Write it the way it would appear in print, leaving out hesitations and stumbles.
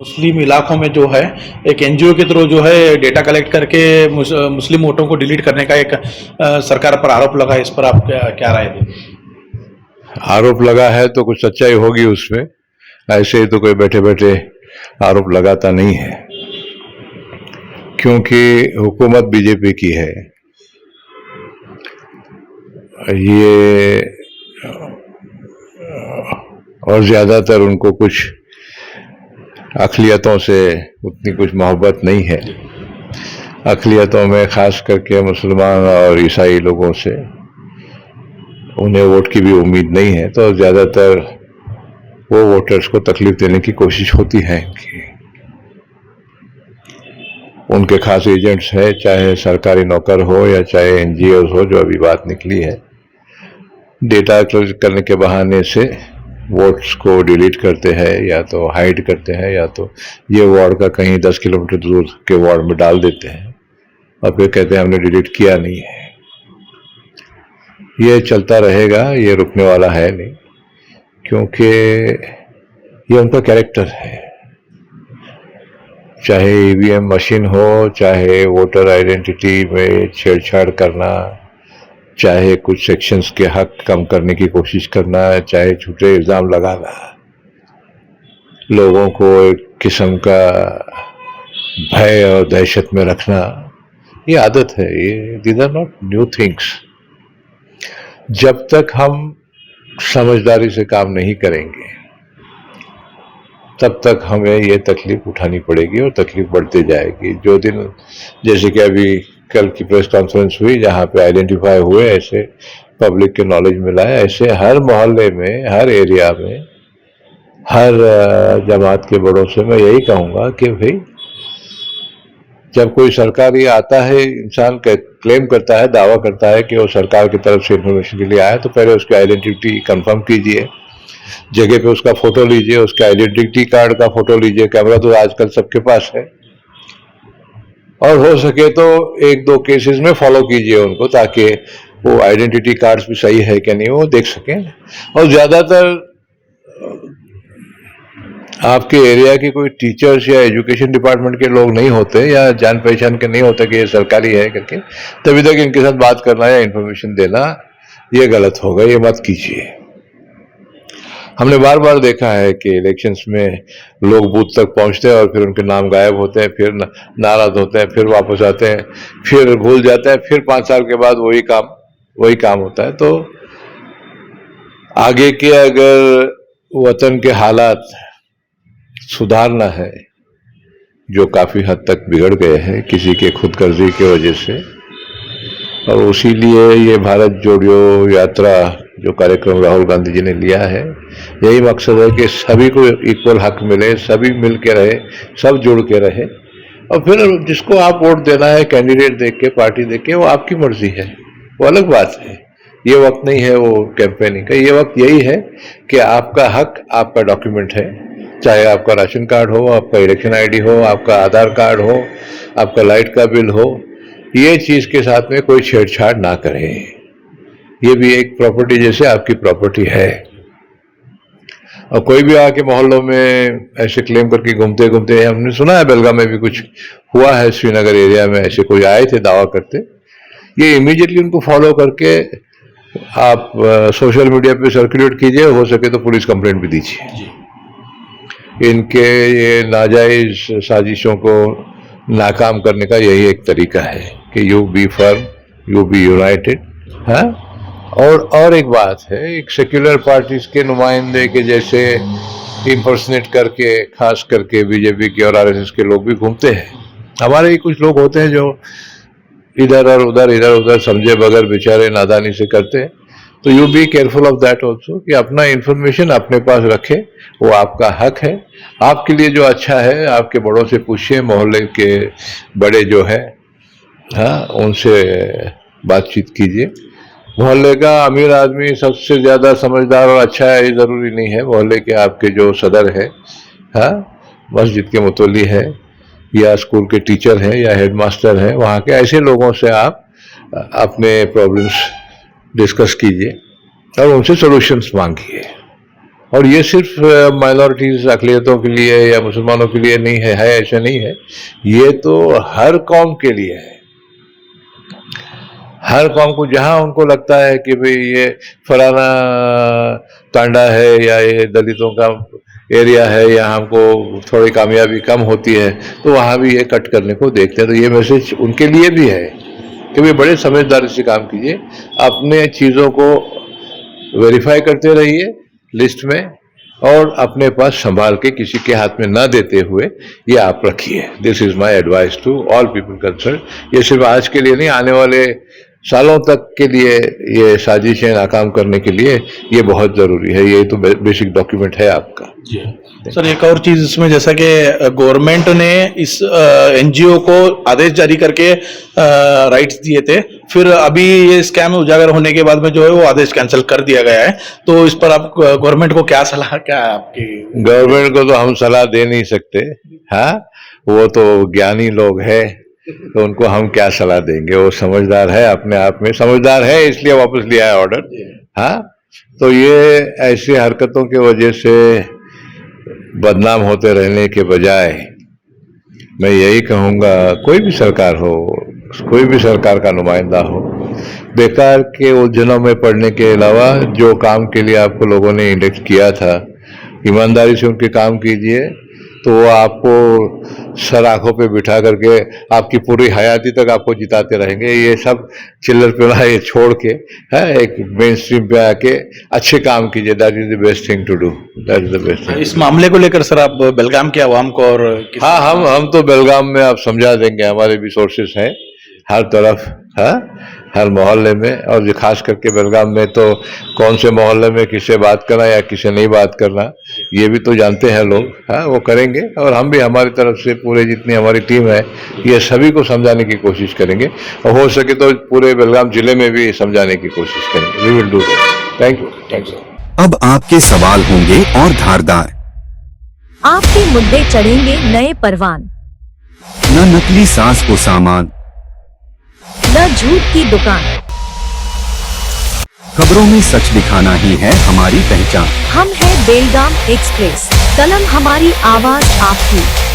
मुस्लिम इलाकों में जो है एक एनजीओ के थ्रू जो है डेटा कलेक्ट करके मुस्लिम वोटों को डिलीट करने का एक सरकार पर आरोप लगा है। इस पर आप क्या राय दें? आरोप लगा है तो कुछ सच्चाई होगी उसमें। ऐसे ही तो कोई बैठे बैठे आरोप लगाता नहीं है, क्योंकि हुकूमत बीजेपी की है। ये और ज्यादातर उनको कुछ अक़लियतों से उतनी कुछ मोहब्बत नहीं है। अक़लियतों में खास करके मुसलमान और ईसाई लोगों से उन्हें वोट की भी उम्मीद नहीं है, तो ज्यादातर वो वोटर्स को तकलीफ देने की कोशिश होती है कि उनके खास एजेंट्स हैं, चाहे सरकारी नौकर हो या चाहे एनजीओ हो। जो अभी बात निकली है, डेटा कलेक्ट करने के बहाने से वोट्स को डिलीट करते हैं, या तो हाइड करते हैं, या तो ये वार्ड का कहीं 10 किलोमीटर दूर के वार्ड में डाल देते हैं और फिर कहते हैं हमने डिलीट किया नहीं है। ये चलता रहेगा, ये रुकने वाला है नहीं, क्योंकि ये उनका कैरेक्टर है। चाहे ईवीएम मशीन हो, चाहे वोटर आइडेंटिटी में छेड़छाड़ करना, चाहे कुछ सेक्शंस के हक कम करने की कोशिश करना, चाहे झूठे इल्जाम लगाना, लोगों को एक किस्म का भय और दहशत में रखना, ये आदत है। ये these are not new things. जब तक हम समझदारी से काम नहीं करेंगे तब तक हमें ये तकलीफ उठानी पड़ेगी और तकलीफ बढ़ती जाएगी। जो दिन, जैसे कि अभी कल की प्रेस कॉन्फ्रेंस हुई जहाँ पे आइडेंटिफाई हुए, ऐसे पब्लिक के नॉलेज में लाया, ऐसे हर मोहल्ले में, हर एरिया में, हर जमात के बड़ों से मैं यही कहूँगा कि भाई जब कोई सरकारी आता है, इंसान क्लेम करता है, दावा करता है कि वो सरकार की तरफ से इंफॉर्मेशन के लिए आया, तो पहले उसकी आइडेंटिटी कंफर्म कीजिए, जगह पे उसका फोटो लीजिए, उसके आइडेंटिटी कार्ड का फोटो लीजिए। कैमरा तो आजकल सबके पास है, और हो सके तो एक दो केसेस में फॉलो कीजिए उनको, ताकि वो आइडेंटिटी कार्ड्स भी सही है कि नहीं वो देख सकें। और ज्यादातर आपके एरिया के कोई टीचर्स या एजुकेशन डिपार्टमेंट के लोग नहीं होते, या जान पहचान के नहीं होते कि ये सरकारी है करके, तभी तक इनके साथ बात करना या इन्फॉर्मेशन देना ये गलत होगा, ये मत कीजिए। हमने बार बार देखा है कि इलेक्शंस में लोग बूथ तक पहुंचते हैं और फिर उनके नाम गायब होते हैं, फिर नाराज होते हैं, फिर वापस आते हैं, फिर भूल जाते हैं, फिर 5 साल के बाद वही काम होता है। तो आगे के अगर वतन के हालात सुधारना है, जो काफी हद तक बिगड़ गए हैं किसी के खुदगर्जी की वजह से, और उसी लिए ये भारत जोड़ो यात्रा जो कार्यक्रम राहुल गांधी जी ने लिया है, यही मकसद है कि सभी को इक्वल हक मिले, सभी मिल के रहे, सब जुड़ के रहे। और फिर जिसको आप वोट देना है, कैंडिडेट देख के, पार्टी देख के, वो आपकी मर्जी है, वो अलग बात है। ये वक्त नहीं है वो कैंपेनिंग का, ये वक्त यही है कि आपका हक आपका डॉक्यूमेंट है, चाहे आपका राशन कार्ड हो, आपका इलेक्शन आईडी हो, आपका आधार कार्ड हो, आपका लाइट का बिल हो, ये चीज के साथ में कोई छेड़छाड़ ना करें। ये भी एक प्रॉपर्टी जैसे आपकी प्रॉपर्टी है। और कोई भी आके मोहल्लों में ऐसे क्लेम करके घूमते घूमते, हमने सुना है बेलगाम में भी कुछ हुआ है, श्रीनगर एरिया में ऐसे कोई आए थे दावा करते, ये इमीडिएटली उनको फॉलो करके आप सोशल मीडिया पे सर्कुलेट कीजिए, हो सके तो पुलिस कंप्लेंट भी दीजिए। इनके ये नाजायज साजिशों को नाकाम करने का यही एक तरीका है कि you be firm, you be united. हाँ, और एक बात है, एक सेक्युलर पार्टीज के नुमाइंदे के जैसे इम्पर्सनेट करके, खास करके बीजेपी के और आरएसएस के लोग भी घूमते हैं। हमारे ही कुछ लोग होते हैं जो इधर उधर समझे बगैर बेचारे नादानी से करते हैं। तो you be careful of that also, कि अपना इंफॉर्मेशन अपने पास रखे, वो आपका हक है। आपके लिए जो अच्छा है, आपके बड़ों से पूछिए, मोहल्ले के बड़े जो है, हाँ, उनसे बातचीत कीजिए। मोहल्ले का अमीर आदमी सबसे ज्यादा समझदार और अच्छा है ये जरूरी नहीं है। मोहल्ले के आपके जो सदर है, हाँ, मस्जिद के मुतल्ली है, या स्कूल के टीचर हैं, या हेडमास्टर हैं, वहाँ के ऐसे लोगों से आप अपने प्रॉब्लम्स डिस्कस कीजिए और उनसे सॉल्यूशंस मांगिए। और ये सिर्फ माइनॉरिटीज अकलियतों के लिए या मुसलमानों के लिए नहीं है ऐसा नहीं है, ये तो हर कौम के लिए है। हर कौम को जहां उनको लगता है कि भाई ये फलाना तांडा है या ये दलितों का एरिया है या हमको थोड़ी कामयाबी कम होती है, तो वहां भी ये कट करने को देखते हैं। तो ये मैसेज उनके लिए भी है कि भाई बड़े समझदारी से काम कीजिए, अपने चीज़ों को वेरीफाई करते रहिए लिस्ट में, और अपने पास संभाल के किसी के हाथ में ना देते हुए ये आप रखिए। This is my advice to all people concern. ये सिर्फ आज के लिए नहीं, आने वाले सालों तक के लिए ये साजिशें नाकाम करने के लिए ये बहुत ज़रूरी है। ये तो बेसिक डॉक्यूमेंट है आपका। जी सर, एक और चीज इसमें, जैसा कि गवर्नमेंट ने इस एनजीओ को आदेश जारी करके राइट्स दिए थे, फिर अभी ये स्कैम उजागर होने के बाद में जो है वो आदेश कैंसिल कर दिया गया है, तो इस पर आप गवर्नमेंट को क्या सलाह, क्या है आपकी? गवर्नमेंट को तो हम सलाह दे नहीं सकते, हाँ, वो तो ज्ञानी लोग हैं, तो उनको हम क्या सलाह देंगे। वो समझदार है, अपने आप में समझदार है, इसलिए वापस लिया है ऑर्डर। हाँ, तो ये ऐसी हरकतों की वजह से बदनाम होते रहने के बजाय मैं यही कहूँगा, कोई भी सरकार हो, कोई भी सरकार का नुमाइंदा हो, बेकार के उलझनों में पड़ने के अलावा जो काम के लिए आपको लोगों ने इंडेक्स किया था, ईमानदारी से उनके काम कीजिए, तो वो आपको सर आंखों पे बिठा करके आपकी पूरी हयाती तक आपको जिताते रहेंगे। ये सब चिल्लर पिला ये छोड़ के, है, एक मेन स्ट्रीम पे आके अच्छे काम कीजिए। That is the best thing to do, that is the best thing. इस मामले को लेकर सर आप बेलगाम के आवाम को और हाँ, हम तो बेलगाम में आप समझा देंगे, हमारे भी सोर्सेस हैं हर तरफ, हाँ, हर मोहल्ले में, और जो खास करके बेलगाम में तो कौन से मोहल्ले में किससे बात करना या किससे नहीं बात करना, ये भी तो जानते हैं लोग, हाँ, वो करेंगे। और हम भी हमारी तरफ से पूरे जितनी हमारी टीम है ये सभी को समझाने की कोशिश करेंगे, और हो सके तो पूरे बेलगाम जिले में भी समझाने की कोशिश करेंगे। We will do that. Thank you, thank you. अब आपके सवाल होंगे और धारदार, आपके मुद्दे चढ़ेंगे नए परवान, न नकली सास को सामान, न झूठ की दुकान। खबरों में सच दिखाना ही है हमारी पहचान। हम है बेलगाम एक्सप्रेस, कलम हमारी, आवाज आपकी।